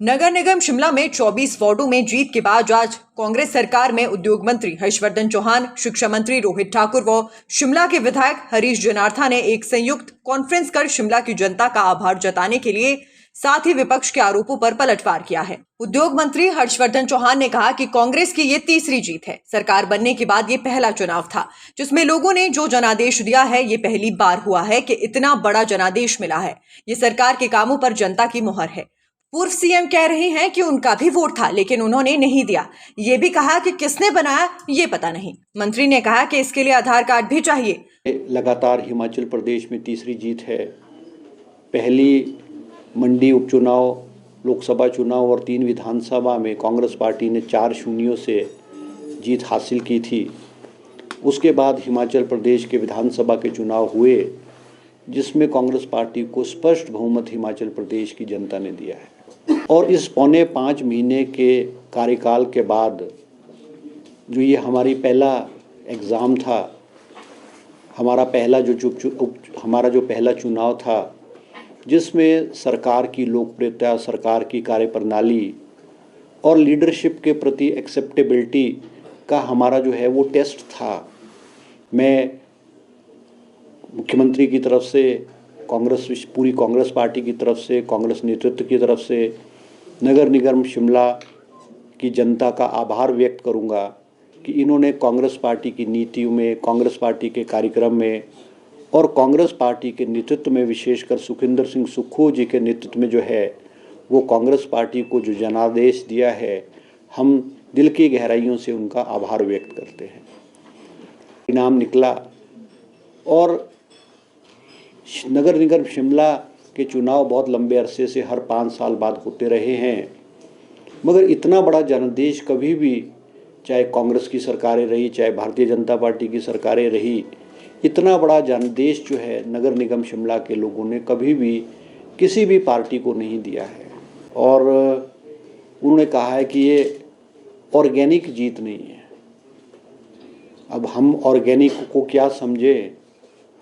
नगर निगम शिमला में 24 वार्डों में जीत के बाद आज कांग्रेस सरकार में उद्योग मंत्री हर्षवर्धन चौहान, शिक्षा मंत्री रोहित ठाकुर व शिमला के विधायक हरीश जनार्था ने एक संयुक्त कॉन्फ्रेंस कर शिमला की जनता का आभार जताने के लिए साथ ही विपक्ष के आरोपों पर पलटवार किया है। उद्योग मंत्री हर्षवर्धन चौहान ने कहा कि कांग्रेस की ये तीसरी जीत है। सरकार बनने के बाद ये पहला चुनाव था जिसमें लोगों ने जो जनादेश दिया है, ये पहली बार हुआ है कि इतना बड़ा जनादेश मिला है। ये सरकार के कामों पर जनता की मुहर है। पूर्व सीएम कह रहे हैं कि उनका भी वोट था लेकिन उन्होंने नहीं दिया। ये भी कहा कि किसने बनाया ये पता नहीं। मंत्री ने कहा कि इसके लिए आधार कार्ड भी चाहिए। लगातार हिमाचल प्रदेश में तीसरी जीत है। पहली मंडी उपचुनाव, लोकसभा चुनाव और 3 विधानसभा में कांग्रेस पार्टी ने 4-0 से जीत हासिल की थी। उसके बाद हिमाचल प्रदेश के विधानसभा के चुनाव हुए जिसमें कांग्रेस पार्टी को स्पष्ट बहुमत हिमाचल प्रदेश की जनता ने दिया है। और इस पौने 5 महीने के कार्यकाल के बाद जो ये हमारी पहला एग्ज़ाम था, हमारा जो पहला चुनाव था जिसमें सरकार की लोकप्रियता, सरकार की कार्यप्रणाली और लीडरशिप के प्रति एक्सेप्टेबिलिटी का हमारा जो है वो टेस्ट था। मैं मुख्यमंत्री की तरफ से, पूरी कांग्रेस पार्टी की तरफ से, कांग्रेस नेतृत्व की तरफ से नगर निगम शिमला की जनता का आभार व्यक्त करूंगा कि इन्होंने कांग्रेस पार्टी की नीतियों में, कांग्रेस पार्टी के कार्यक्रम में और कांग्रेस पार्टी के नेतृत्व में, विशेषकर सुखविंदर सिंह सुक्खू जी के नेतृत्व में जो है वो कांग्रेस पार्टी को जो जनादेश दिया है, हम दिल की गहराइयों से उनका आभार व्यक्त करते हैं। इनाम निकला और नगर निगम शिमला के चुनाव बहुत लंबे अरसे से हर 5 साल बाद होते रहे हैं, मगर इतना बड़ा जनादेश कभी भी, चाहे कांग्रेस की सरकारें रही, चाहे भारतीय जनता पार्टी की सरकारें रही, इतना बड़ा जनादेश जो है नगर निगम शिमला के लोगों ने कभी भी किसी भी पार्टी को नहीं दिया है। और उन्होंने कहा है कि ये ऑर्गेनिक जीत नहीं है। अब हम ऑर्गेनिक को क्या समझे,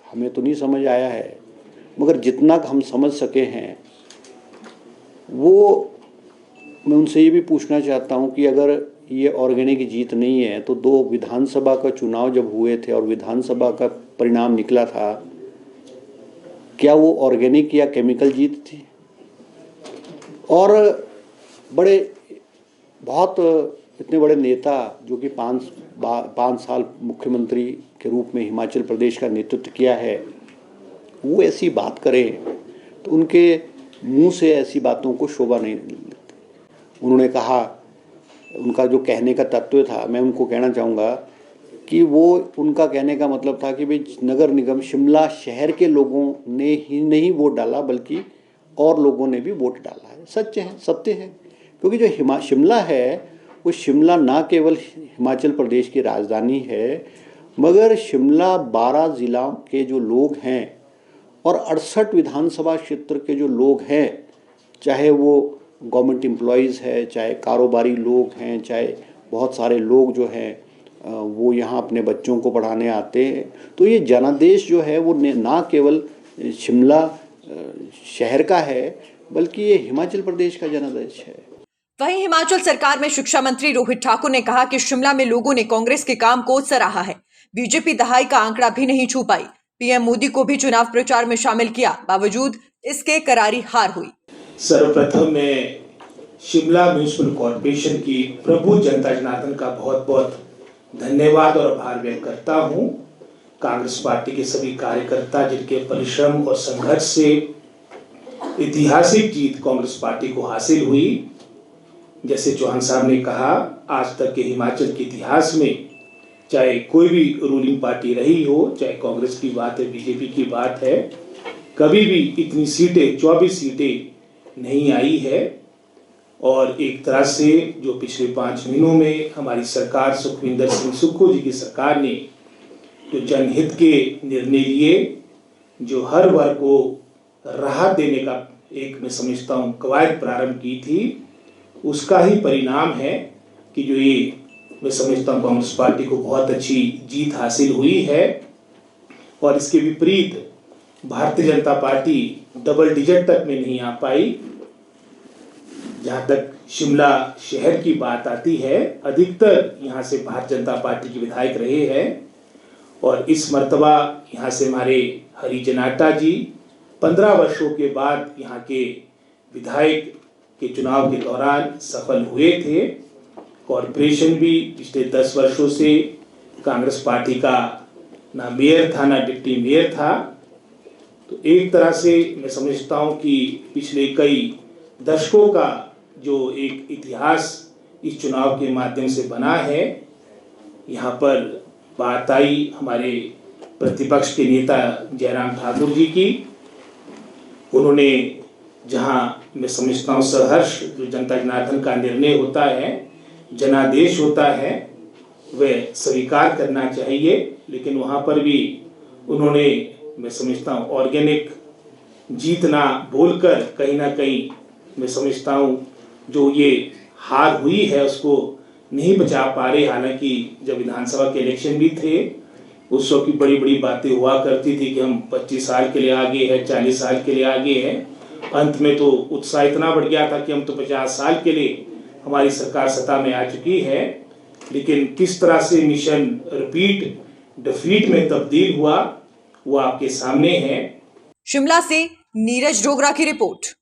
हमें तो नहीं समझ आया है, मगर जितना हम समझ सके हैं वो मैं उनसे ये भी पूछना चाहता हूँ कि अगर ये ऑर्गेनिक जीत नहीं है तो 2 विधानसभा का चुनाव जब हुए थे और विधानसभा का परिणाम निकला था, क्या वो ऑर्गेनिक या केमिकल जीत थी? और इतने बड़े नेता जो कि 5 साल मुख्यमंत्री के रूप में हिमाचल प्रदेश का नेतृत्व किया है, वो ऐसी बात करें तो उनके मुंह से ऐसी बातों को शोभा नहीं मिलती। उन्होंने कहा, उनका जो कहने का तत्व था, मैं उनको कहना चाहूँगा कि वो, उनका कहने का मतलब था कि भाई नगर निगम शिमला शहर के लोगों ने ही नहीं वोट डाला बल्कि और लोगों ने भी वोट डाला है। सत्य है, क्योंकि जो शिमला है वो शिमला ना केवल हिमाचल प्रदेश की राजधानी है, मगर शिमला 12 ज़िलों के जो लोग हैं और 68 विधानसभा क्षेत्र के जो लोग हैं, चाहे वो गवर्नमेंट एम्प्लॉयज़ है, चाहे कारोबारी लोग हैं, चाहे बहुत सारे लोग जो हैं वो यहाँ अपने बच्चों को पढ़ाने आते हैं, तो ये जनादेश जो है वो ना केवल शिमला शहर का है बल्कि ये हिमाचल प्रदेश का जनादेश है। वहीं हिमाचल सरकार में शिक्षा मंत्री रोहित ठाकुर ने कहा कि शिमला में लोगों ने कांग्रेस के काम को सराहा है। बीजेपी दहाई का आंकड़ा भी नहीं छू पाई। पीएम मोदी को भी चुनाव प्रचार में शामिल किया, बावजूद इसके करारी हार हुई। सर्वप्रथम मैं शिमला म्यूनिसिपल कॉर्पोरेशन की प्रभु जनता जनार्दन का बहुत बहुत धन्यवाद और आभार व्यक्त करता हूं। कांग्रेस पार्टी के सभी कार्यकर्ता जिनके परिश्रम और संघर्ष से ऐतिहासिक जीत कांग्रेस पार्टी को हासिल हुई। जैसे चौहान साहब ने कहा, आज तक के हिमाचल के इतिहास में चाहे कोई भी रूलिंग पार्टी रही हो, चाहे कांग्रेस की बात है, बीजेपी की बात है, कभी भी इतनी सीटें, 24 सीटें नहीं आई है। और एक तरह से जो पिछले 5 महीनों में हमारी सरकार, सुखविंदर सिंह सुक्खू जी की सरकार ने जो जनहित के निर्णय लिए, जो हर वर्ग को राहत देने का एक, मैं समझता हूँ, कवायद प्रारंभ की थी, उसका ही परिणाम है कि जो ये, मैं समझता हूँ, कांग्रेस पार्टी को बहुत अच्छी जीत हासिल हुई है। और इसके विपरीत Bharatiya Janata party double digit तक में नहीं आ पाई। जहाँ तक शिमला शहर की बात आती है, अधिकतर यहाँ से भारतीय जनता पार्टी के विधायक रहे हैं और इस मर्तबा यहाँ से हमारे हरीश जनार्था जी 15 वर्षों के बाद यहाँ के विधायक के चुनाव के दौरान सफल हुए थे। कॉरपोरेशन भी पिछले 10 वर्षों से कांग्रेस पार्टी का ना मेयर था ना डिप्टी मेयर था। तो एक तरह से मैं समझता हूँ कि पिछले कई दशकों का जो एक इतिहास इस चुनाव के माध्यम से बना है। यहाँ पर बात आई हमारे प्रतिपक्ष के नेता जयराम ठाकुर जी की। उन्होंने जहाँ मैं समझता हूँ सहर्ष जो जनता जनार्दन का निर्णय होता है, जनादेश होता है, वह स्वीकार करना चाहिए, लेकिन वहाँ पर भी उन्होंने मैं समझता हूँ ऑर्गेनिक जीत ना बोलकर कहीं ना कहीं मैं समझता हूँ जो ये हार हुई है उसको नहीं बचा पा रहे। हालांकि जब विधानसभा के इलेक्शन भी थे उस वक्त की बड़ी बड़ी बातें हुआ करती थी कि हम 25 साल के लिए आगे हैं, 40 साल के लिए आगे हैं। अंत में तो उत्साह इतना बढ़ गया था कि हम तो 50 साल के लिए हमारी सरकार सत्ता में आ चुकी है। लेकिन किस तरह से मिशन रिपीट डिफीट में तब्दील हुआ वो आपके सामने है। शिमला से नीरज डोगरा की रिपोर्ट।